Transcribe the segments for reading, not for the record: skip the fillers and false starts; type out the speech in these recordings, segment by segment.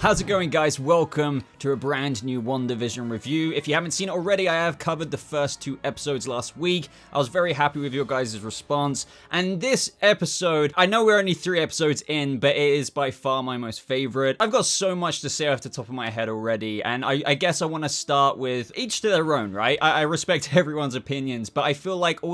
How's it going, guys? Welcome to a brand new WandaVision review. If you haven't seen it already, I have covered the first 2 episodes last week. I was very happy with your guys' response. And this episode, I know we're only 3 episodes in, but it is by far my most favorite. I've got so much to say off the top of my head already, and I guess I want to start with each to their own, right? I respect everyone's opinions, but I feel like I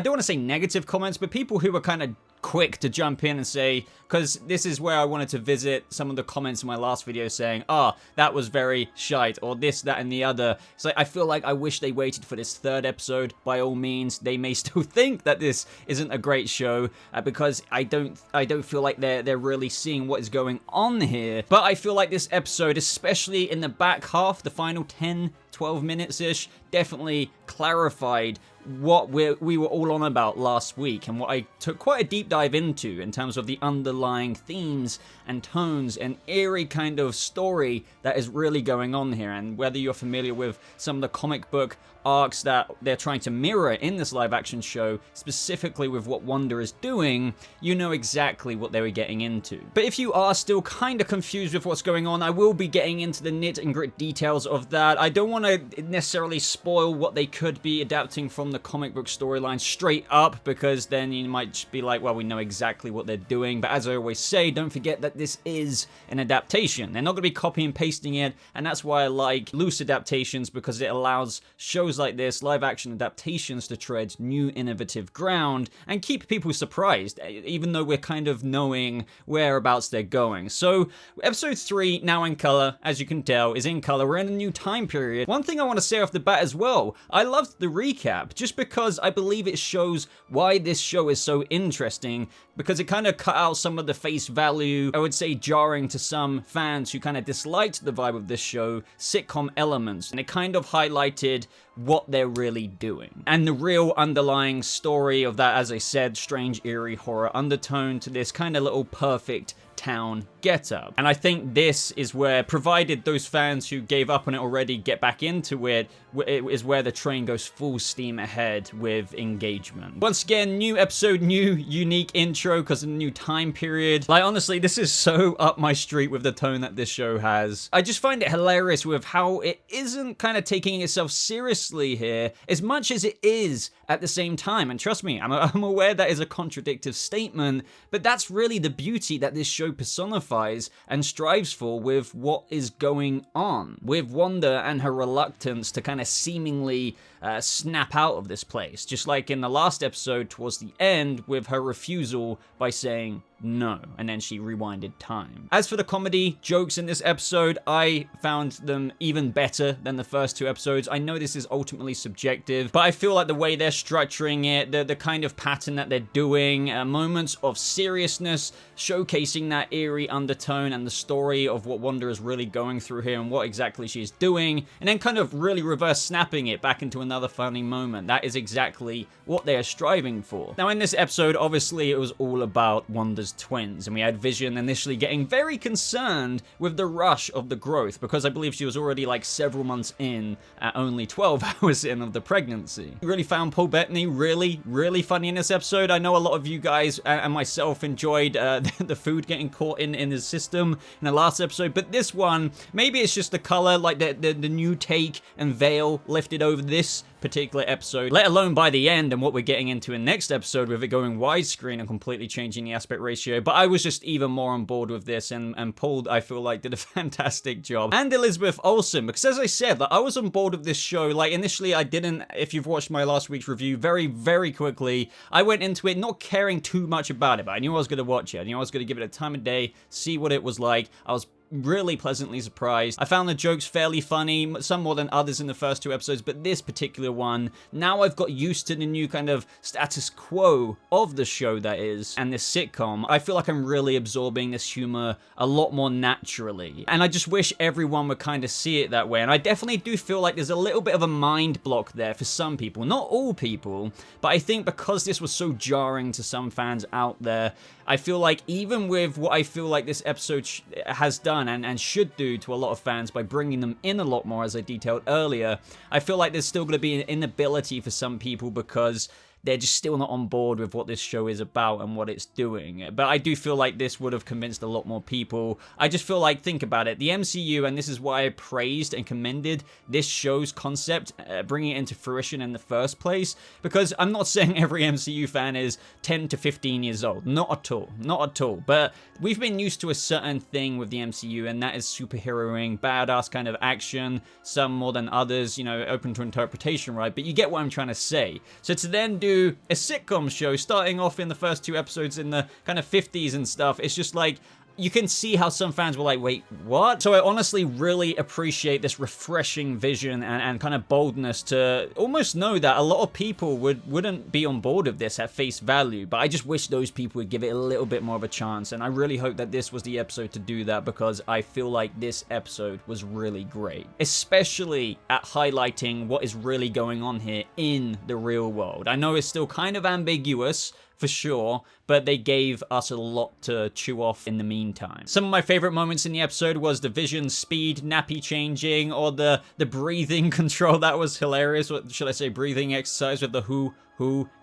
don't want to say negative comments, but people who were kind of quick to jump in and say, because this is where I wanted to visit some of the comments in my last video saying, that was very shite, or this, that, and the other. It's like, I feel like I wish they waited for this 3rd episode. By all means, they may still think that this isn't a great show, because I don't feel like they're really seeing what is going on here. But I feel like this episode, especially in the back half, the final 10-12 minutes-ish, definitely clarified what we were all on about last week, and what I took quite a deep dive into in terms of the underlying themes and tones and eerie kind of story that is really going on here. And whether you're familiar with some of the comic book arcs that they're trying to mirror in this live action show, specifically with what Wanda is doing, you know exactly what they were getting into. But if you are still kind of confused with what's going on, I will be getting into the nit and grit details of that. I don't want to necessarily spoil what they could be adapting from the comic book storyline straight up, because then you might be like, well, we know exactly what they're doing. But as I always say, don't forget that this is an adaptation. They're not going to be copy and pasting it, and that's why I like loose adaptations, because it allows shows like this, live action adaptations, to tread new innovative ground and keep people surprised, even though we're kind of knowing whereabouts they're going. So episode 3, now in color, as you can tell, is in color. We're in a new time period. One thing I want to say off the bat as well, I loved the recap, just because I believe it shows why this show is so interesting, because it kind of cut out some of the face value, I would say jarring to some fans who kind of disliked the vibe of this show, sitcom elements, and it kind of highlighted what they're really doing. And the real underlying story of that, as I said, strange, eerie horror undertone to this kind of little perfect town getup. And I think this is where, provided those fans who gave up on it already get back into it, is where the train goes full steam ahead with engagement. Once again, new episode, new unique intro because of the new time period. Like, honestly, this is so up my street with the tone that this show has. I just find it hilarious with how it isn't kind of taking itself seriously here as much as it is at the same time. And trust me, I'm aware that is a contradictive statement, but that's really the beauty that this show personifies and strives for with what is going on with Wanda and her reluctance to kind of seemingly snap out of this place, just like in the last episode towards the end with her refusal by saying no, and then she rewinded time. As for the comedy jokes in this episode, I found them even better than the first 2 episodes. I know this is ultimately subjective, but I feel like the way they're structuring it, the kind of pattern that they're doing, moments of seriousness, showcasing that eerie undertone and the story of what Wanda is really going through here and what exactly she's doing, and then kind of really reverse snapping it back into another funny moment. That is exactly what they are striving for. Now, in this episode, obviously, it was all about Wanda's twins, and we had Vision initially getting very concerned with the rush of the growth, because I believe she was already like several months in at only 12 hours in of the pregnancy. I really found Paul Bettany really funny in this episode. I know a lot of you guys and myself enjoyed the food getting caught in his system in the last episode, but this one, maybe it's just the color, like the new take and veil lifted over this particular episode, let alone by the end and what we're getting into in next episode with it going widescreen and completely changing the aspect ratio. But I was just even more on board with this, and Paul, I feel like, did a fantastic job. And Elizabeth Olsen, because as I said, like, I was on board with this show. Like, initially I didn't, if you've watched my last week's review, very quickly, I went into it not caring too much about it, but I knew I was going to watch it. I knew I was going to give it a time of day, see what it was like. I was really pleasantly surprised. I found the jokes fairly funny, some more than others in the first 2 episodes, but this particular one, now I've got used to the new kind of status quo of the show that is, and this sitcom, I feel like I'm really absorbing this humor a lot more naturally. And I just wish everyone would kind of see it that way. And I definitely do feel like there's a little bit of a mind block there for some people, not all people, but I think because this was so jarring to some fans out there, I feel like even with what I feel like this episode has done and should do to a lot of fans by bringing them in a lot more, as I detailed earlier, I feel like there's still going to be an inability for some people because they're just still not on board with what this show is about and what it's doing. But I do feel like this would have convinced a lot more people. I just feel like, think about it, the MCU, and this is why I praised and commended this show's concept, bringing it into fruition in the first place, because I'm not saying every MCU fan is 10 to 15 years old. Not at all. Not at all. But we've been used to a certain thing with the MCU, and that is superheroing, badass kind of action, some more than others, you know, open to interpretation, right? But you get what I'm trying to say. So to then do a sitcom show starting off in the first 2 episodes in the kind of 50s and stuff, it's just like, you can see how some fans were like, wait, what? So I honestly really appreciate this refreshing vision and kind of boldness to almost know that a lot of people wouldn't be on board with this at face value, but I just wish those people would give it a little bit more of a chance, and I really hope that this was the episode to do that, because I feel like this episode was really great, especially at highlighting what is really going on here in the real world. I know it's still kind of ambiguous, for sure, but they gave us a lot to chew off in the meantime. Some of my favorite moments in the episode was the Vision speed nappy changing, or the breathing control. That was hilarious. What should I say? Breathing exercise with the who,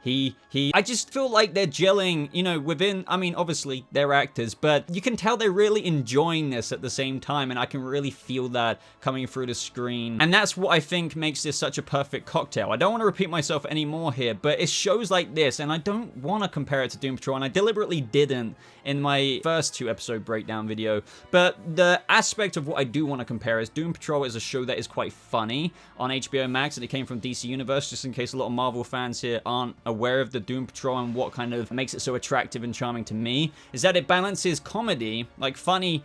he. I just feel like they're gelling, you know, within, I mean, obviously they're actors, but you can tell they're really enjoying this at the same time, and I can really feel that coming through the screen. And that's what I think makes this such a perfect cocktail. I don't want to repeat myself anymore here, but it's shows like this, and I don't want to compare it to Doom Patrol, and I deliberately didn't in my first 2 episode breakdown video, but the aspect of what I do want to compare is Doom Patrol is a show that is quite funny on HBO Max, and it came from DC Universe, just in case a lot of Marvel fans here aren't aware of the Doom Patrol and what kind of makes it so attractive and charming to me, is that it balances comedy, like funny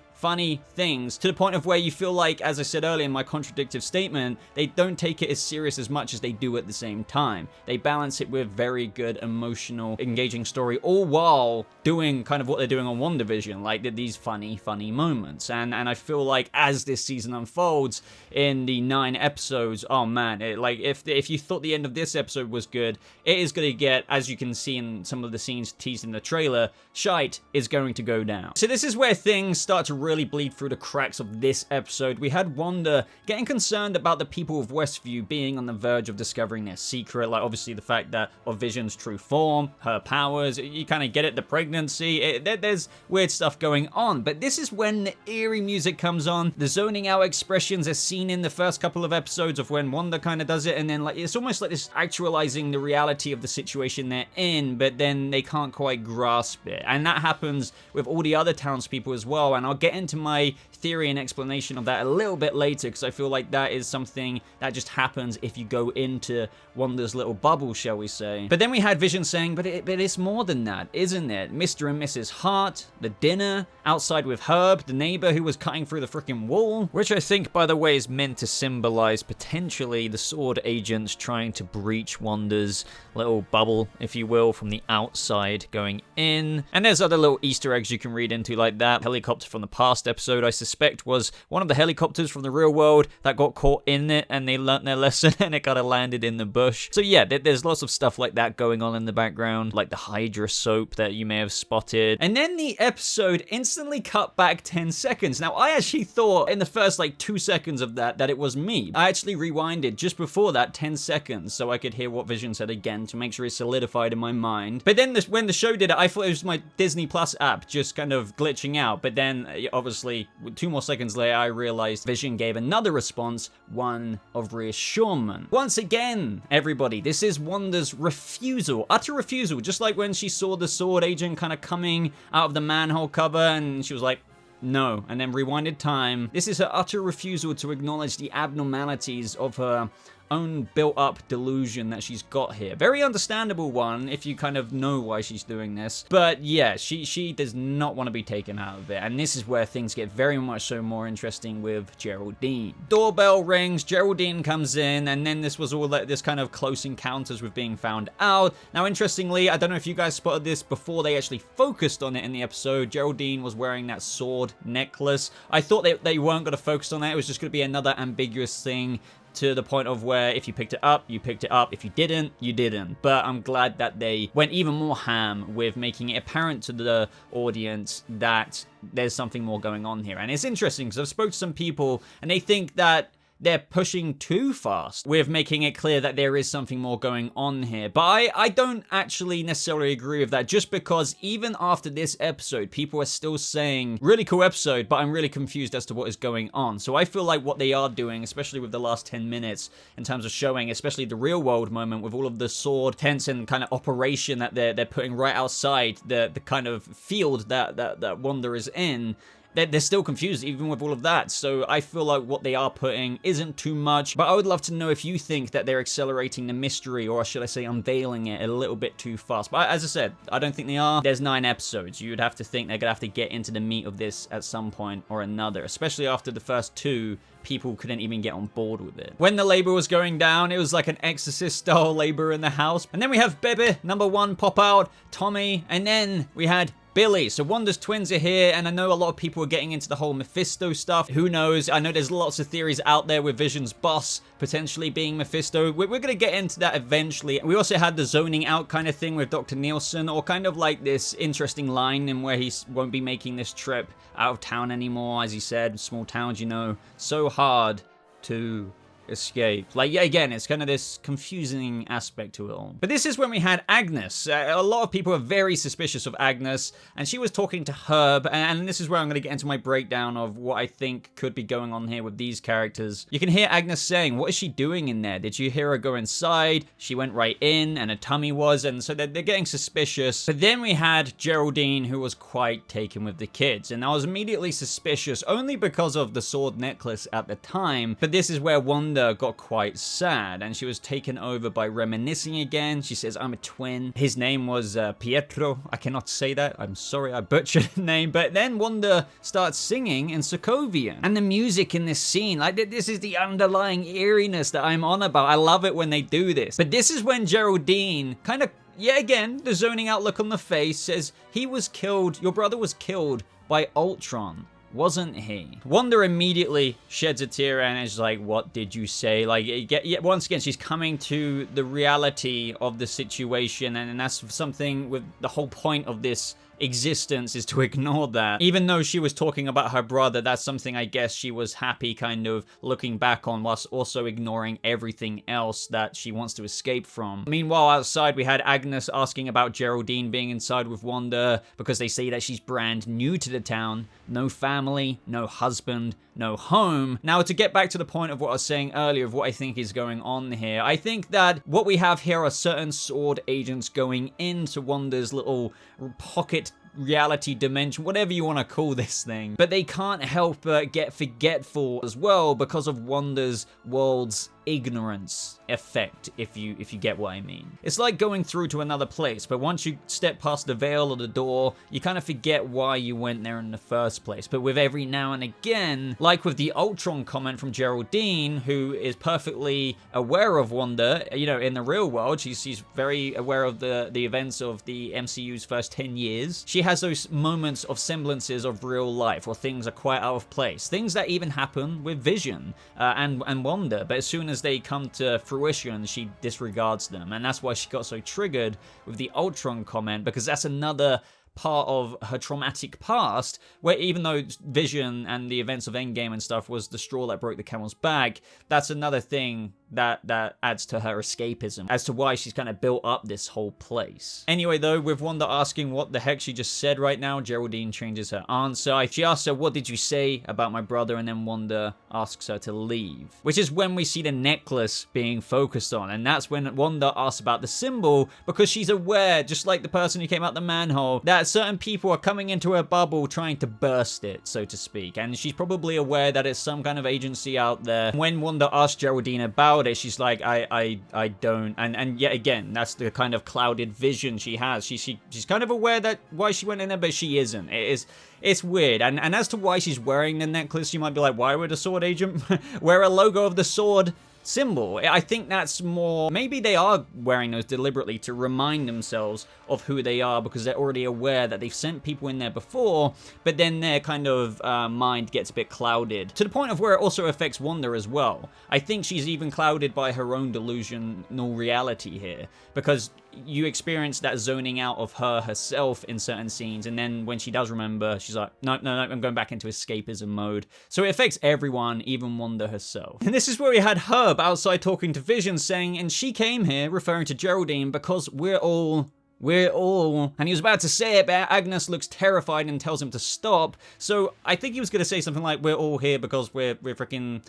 things, to the point of where you feel like, as I said earlier in my contradictive statement, they don't take it as serious as much as they do at the same time. They balance it with very good, emotional, engaging story, all while doing kind of what they're doing on WandaVision, like these funny moments. And I feel like as this season unfolds in the 9 episodes, oh man, like if you thought the end of this episode was good, it is going to get, as you can see in some of the scenes teased in the trailer, shite is going to go down. So this is where things start to really bleed through the cracks of this episode. We had Wanda getting concerned about the people of Westview being on the verge of discovering their secret, like obviously the fact that of Vision's true form, her powers, you kind of get it, the pregnancy, there's weird stuff going on. But this is when the eerie music comes on, the zoning out expressions are seen in the first couple of episodes of when Wanda kind of does it, and then like it's almost like this actualizing the reality of the situation they're in, but then they can't quite grasp it. And that happens with all the other townspeople as well, and I'll get into my theory and explanation of that a little bit later, because I feel like that is something that just happens if you go into Wanda's little bubble, shall we say. But then we had Vision saying, but it's more than that, isn't it? Mr. and Mrs. Hart, the dinner, outside with Herb, the neighbor who was cutting through the freaking wall, which I think, by the way, is meant to symbolize potentially the sword agents trying to breach Wanda's little bubble, if you will, from the outside going in. And there's other little Easter eggs you can read into, like that helicopter from the past episode, I suspect, was one of the helicopters from the real world that got caught in it, and they learnt their lesson and it kind of landed in the bush. So yeah, there's lots of stuff like that going on in the background, like the Hydra soap that you may have spotted. And then the episode instantly cut back 10 seconds. Now, I actually thought in the first like 2 seconds of that it was me. I actually rewinded just before that 10 seconds so I could hear what Vision said again to make sure it solidified in my mind. But then when the show did it, I thought it was my Disney Plus app just kind of glitching out. But then obviously 2 more seconds later, I realized Vision gave another response, one of reassurance. Once again, everybody, this is Wanda's refusal, utter refusal, just like when she saw the sword agent kind of coming out of the manhole cover and she was like, no, and then rewinded time. This is her utter refusal to acknowledge the abnormalities of her own built-up delusion that she's got here. Very understandable one if you kind of know why she's doing this. But yeah, she does not want to be taken out of it. And this is where things get very much so more interesting with Geraldine. Doorbell rings, Geraldine comes in, and then this was all like this kind of close encounters with being found out. Now, interestingly, I don't know if you guys spotted this before they actually focused on it in the episode, Geraldine was wearing that sword necklace. I thought they weren't going to focus on that. It was just going to be another ambiguous thing, to the point of where if you picked it up, you picked it up. If you didn't, you didn't. But I'm glad that they went even more ham with making it apparent to the audience that there's something more going on here. And it's interesting because I've spoken to some people and they think that they're pushing too fast with making it clear that there is something more going on here. But I don't actually necessarily agree with that, just because even after this episode, people are still saying, really cool episode, but I'm really confused as to what is going on. So I feel like what they are doing, especially with the last 10 minutes, in terms of showing, especially the real world moment with all of the sword tents and kind of operation that they're putting right outside the kind of field that Wanda is in, they're still confused even with all of that. So I feel like what they are putting isn't too much, but I would love to know if you think that they're accelerating the mystery, or should I say unveiling it a little bit too fast. But as I said, I don't think they are. There's 9 episodes. You would have to think they're gonna have to get into the meat of this at some point or another, especially after the first 2 people couldn't even get on board with it. When the labor was going down, it was like an Exorcist style labor in the house. And then we have Bebe, number 1, pop out, Tommy, and then we had Billy. So Wanda's twins are here, and I know a lot of people are getting into the whole Mephisto stuff. Who knows? I know there's lots of theories out there with Vision's boss potentially being Mephisto. We're going to get into that eventually. We also had the zoning out kind of thing with Dr. Nielsen, or kind of like this interesting line in where he won't be making this trip out of town anymore. As he said, small towns, you know, so hard to escape. Like, yeah, again, it's kind of this confusing aspect to it all. But this is when we had Agnes. A lot of people are very suspicious of Agnes, and she was talking to Herb, and this is where I'm going to get into my breakdown of what I think could be going on here with these characters. You can hear Agnes saying, what is she doing in there? Did you hear her go inside? She went right in, and her tummy was, and so they're getting suspicious. But then we had Geraldine, who was quite taken with the kids, and I was immediately suspicious, only because of the sword necklace at the time. But this is where Wanda got quite sad, and she was taken over by reminiscing again. She says, I'm a twin. His name was Pietro. I cannot say that. I'm sorry, I butchered the name. But then Wanda starts singing in Sokovian. And the music in this scene, like, this is the underlying eeriness that I'm on about. I love it when they do this. But this is when Geraldine kind of, yet again, the zoning out look on the face, says, he was killed, your brother was killed by Ultron, wasn't he? Wanda immediately sheds a tear and is like, what did you say? Like, once again, she's coming to the reality of the situation, and that's something with the whole point of this existence is to ignore that. Even though she was talking about her brother, that's something I guess she was happy kind of looking back on, whilst also ignoring everything else that she wants to escape from. Meanwhile, outside we had Agnes asking about Geraldine being inside with Wanda, because they say that she's brand new to the town. No family, no husband, no home. Now, to get back to the point of what I was saying earlier of what I think is going on here, I think that what we have here are certain sword agents going into Wanda's little pocket reality dimension, whatever you want to call this thing, but they can't help but get forgetful as well because of Wanda's world's ignorance effect, if you get what I mean. It's like going through to another place, but once you step past the veil or the door, you kind of forget why you went there in the first place. But with every now and again, like with the Ultron comment from Geraldine, who is perfectly aware of Wanda, you know, in the real world, she's very aware of the events of the MCU's first 10 years. She has those moments of semblances of real life, or things are quite out of place. Things that even happen with Vision and Wanda, but as soon as they come to fruition, she disregards them. And that's why she got so triggered with the Ultron comment, because that's another part of her traumatic past, where even though Vision and the events of Endgame and stuff was the straw that broke the camel's back, that's another thing that adds to her escapism as to why she's kind of built up this whole place. Anyway, though, with Wanda asking what the heck she just said right now, Geraldine changes her answer. She asks her, what did you say about my brother? And then Wanda asks her to leave, which is when we see the necklace being focused on. And that's when Wanda asks about the symbol, because she's aware, just like the person who came out the manhole, that certain people are coming into her bubble trying to burst it, so to speak. And she's probably aware that it's some kind of agency out there. When Wanda asks Geraldine about it, she's like, I don't. And yet again, that's the kind of clouded vision she has. She's kind of aware that why she went in there, but she isn't. It's weird. And as to why she's wearing the necklace, you might be like, why would a sword agent wear a logo of the sword symbol? I think that's more, maybe they are wearing those deliberately to remind themselves of who they are, because they're already aware that they've sent people in there before, but then their kind of mind gets a bit clouded, to the point of where it also affects Wanda as well. I think she's even clouded by her own delusional reality here, because you experience that zoning out of her herself in certain scenes, and then when she does remember, she's like, no, I'm going back into escapism mode. So it affects everyone, even Wanda herself. And this is where we had Herb outside talking to Vision saying, and she came here, referring to Geraldine, because we're all, and he was about to say it, but Agnes looks terrified and tells him to stop. So I think he was going to say something like, we're all here because we're freaking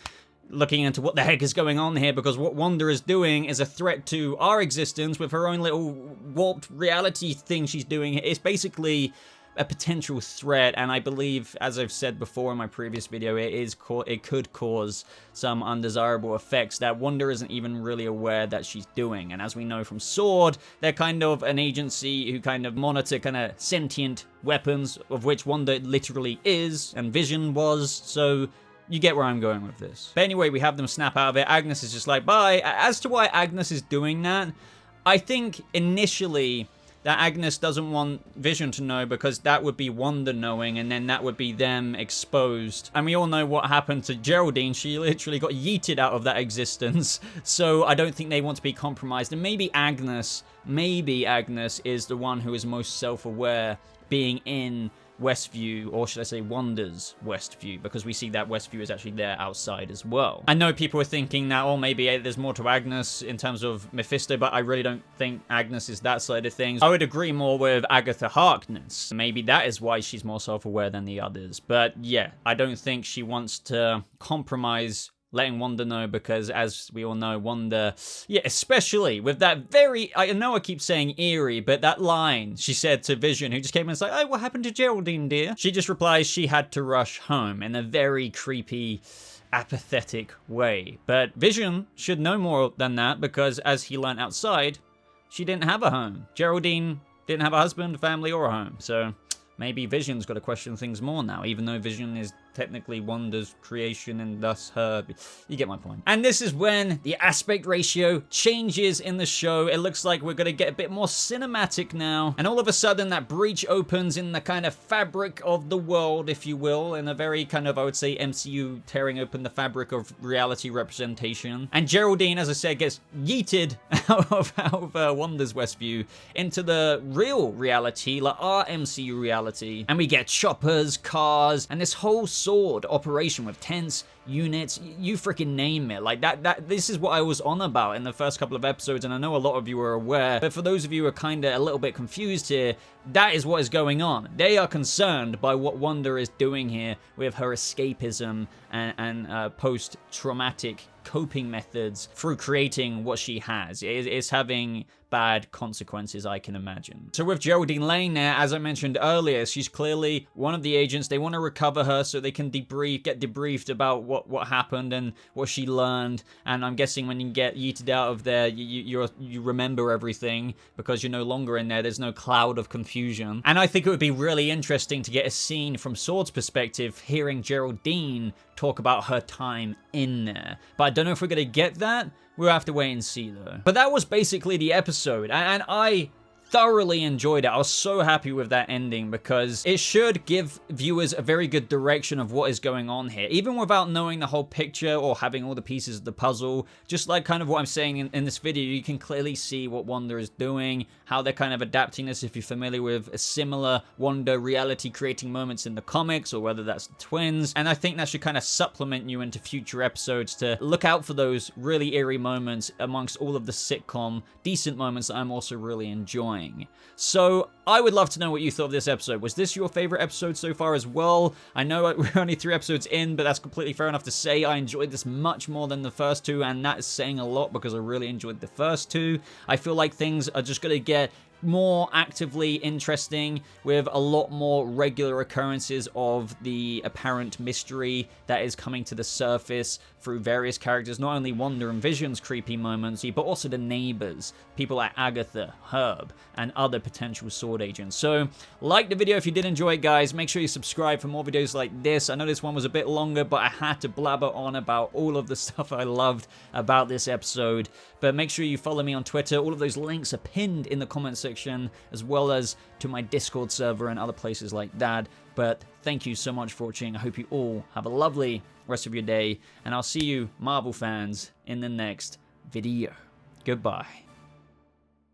looking into what the heck is going on here, because what Wanda is doing is a threat to our existence with her own little warped reality thing she's doing. It's basically a potential threat, and I believe, as I've said before in my previous video, it could cause some undesirable effects that Wanda isn't even really aware that she's doing. And as we know from S.W.O.R.D., they're kind of an agency who kind of monitor kind of sentient weapons, of which Wanda literally is, and Vision was, so you get where I'm going with this. But anyway, we have them snap out of it. Agnes is just like, bye. As to why Agnes is doing that, I think initially that Agnes doesn't want Vision to know, because that would be Wanda knowing, and then that would be them exposed. And we all know what happened to Geraldine. She literally got yeeted out of that existence. So I don't think they want to be compromised. And maybe Agnes is the one who is most self-aware, being in Westview, or should I say Wanda's Westview, because we see that Westview is actually there outside as well. I know people are thinking that, oh, maybe there's more to Agnes in terms of Mephisto, but I really don't think Agnes is that side of things. I would agree more with Agatha Harkness. Maybe that is why she's more self-aware than the others. But yeah, I don't think she wants to compromise letting Wanda know, because as we all know, Wanda, yeah, especially with that very, I know I keep saying eerie, but that line she said to Vision, who just came in and said, oh, what happened to Geraldine, dear? She just replies she had to rush home in a very creepy, apathetic way. But Vision should know more than that, because as he learned outside, she didn't have a home. Geraldine didn't have a husband, family, or a home. So maybe Vision's got to question things more now, even though Vision is technically Wanda's creation and thus her. You get my point. And this is when the aspect ratio changes in the show. It looks like we're going to get a bit more cinematic now. And all of a sudden that breach opens in the kind of fabric of the world, if you will, in a very kind of, I would say, MCU tearing open the fabric of reality representation. And Geraldine, as I said, gets yeeted out of Wanda's Westview into the real reality, like our MCU reality. And we get choppers, cars, and this whole sword operation with tents, units, you freaking name it. Like this is what I was on about in the first couple of episodes, and I know a lot of you are aware, but for those of you who are kind of a little bit confused here, that is what is going on. They are concerned by what Wanda is doing here with her escapism and post-traumatic coping methods through creating what she has. It's having bad consequences, I can imagine. So with Geraldine laying there, as I mentioned earlier, she's clearly one of the agents. They want to recover her so they can get debriefed about what happened and what she learned. And I'm guessing when you get yeeted out of there, you remember everything because you're no longer in there. There's no cloud of confusion. And I think it would be really interesting to get a scene from S.W.O.R.D's perspective, hearing Geraldine talk about her time in there. But I don't know if we're going to get that. We'll have to wait and see, though. But that was basically the episode, and I thoroughly enjoyed it. I was so happy with that ending because it should give viewers a very good direction of what is going on here, even without knowing the whole picture or having all the pieces of the puzzle. Just like kind of what I'm saying in this video, you can clearly see what Wanda is doing, how they're kind of adapting this if you're familiar with a similar Wanda reality creating moments in the comics, or whether that's the twins. And I think that should kind of supplement you into future episodes to look out for those really eerie moments amongst all of the sitcom decent moments that I'm also really enjoying. So I would love to know what you thought of this episode. Was this your favorite episode so far as well? I know we're only 3 episodes in, but that's completely fair enough to say. I enjoyed this much more than the first 2, and that is saying a lot because I really enjoyed the first 2. I feel like things are just going to get more actively interesting with a lot more regular occurrences of the apparent mystery that is coming to the surface through various characters, not only Wanda and Vision's creepy moments, but also the neighbors, people like Agatha, Herb, and other potential S.W.O.R.D. agents. So, like the video if you did enjoy it, guys. Make sure you subscribe for more videos like this. I know this one was a bit longer, but I had to blabber on about all of the stuff I loved about this episode. But make sure you follow me on Twitter. All of those links are pinned in the comment section, as well as to my Discord server and other places like that. But thank you so much for watching. I hope you all have a lovely rest of your day, and I'll see you, Marvel fans, in the next video. Goodbye.